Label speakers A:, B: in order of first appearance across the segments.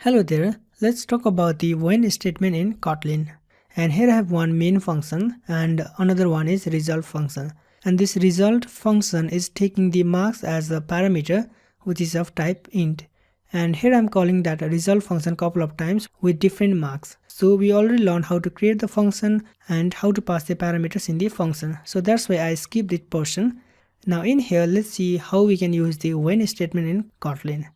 A: Hello there, let's talk about the when statement in Kotlin. And here I have one main function and another one is result function. And this result function is taking the marks as a parameter which is of type int. And here I'm calling that a result function couple of times with different marks. So we already learned how to create the function and how to pass the parameters in the function. So that's why I skipped this portion. Now in here, let's see how we can use the when statement in Kotlin.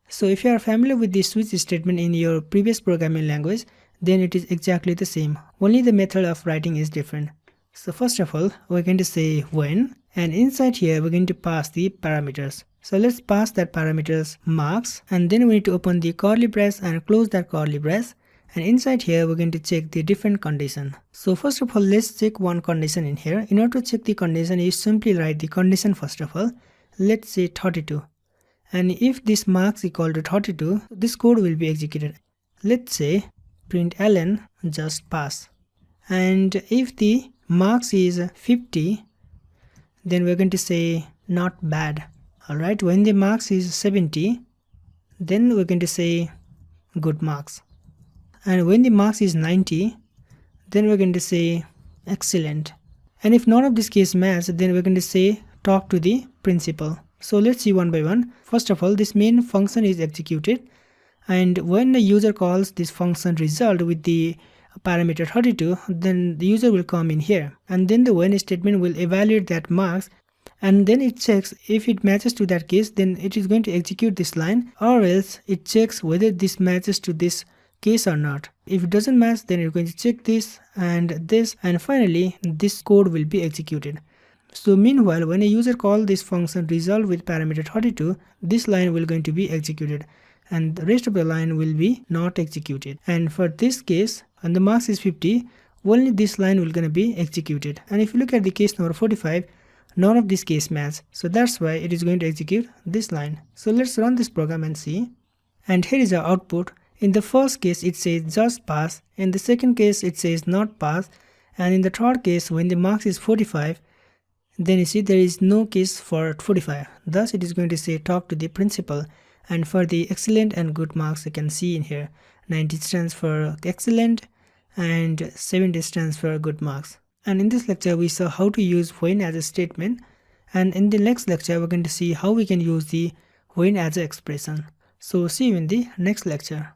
A: So if you are familiar with the switch statement in your previous programming language, then it is exactly the same. Only the method of writing is different. So first of all, we're going to say when, and inside here we're going to pass the parameters. So let's pass that parameters marks, and then we need to open the curly brace and close that curly brace. And inside here we're going to check the different condition. So first of all, let's check one condition in here. In order to check the condition, you simply write the condition first of all. Let's say 32. And if this marks equal to 32, this code will be executed. Let's say println just pass. And if the marks is 50, then we're going to say not bad. Alright, when the marks is 70, then we're going to say good marks. And when the marks is 90, then we're going to say excellent. And if none of this case match, then we're going to say talk to the principal. So let's see one by one. First of all, this main function is executed, and when the user calls this function result with the parameter 32, then the user will come in here, and then the when statement will evaluate that marks, and then it checks if it matches to that case, then it is going to execute this line, or else it checks whether this matches to this case or not. If it doesn't match, then you're going to check this, and finally this code will be executed. So meanwhile, when a user calls this function result with parameter 32, this line will going to be executed and the rest of the line will be not executed. And for this case, when the marks is 50, only this line will gonna be executed. And if you look at the case number 45, none of this case match. So that's why it is going to execute this line. So let's run this program and see. And here is our output. In the first case, it says just pass. In the second case, it says not pass. And in the third case, when the marks is 45, then you see there is no case for 45. Thus it is going to say talk to the principal. And for the excellent and good marks, you can see in here 90 stands for excellent and 70 stands for good marks. And in this lecture we saw how to use when as a statement, and in the next lecture we're going to see how we can use the when as an expression. So see you in the next lecture.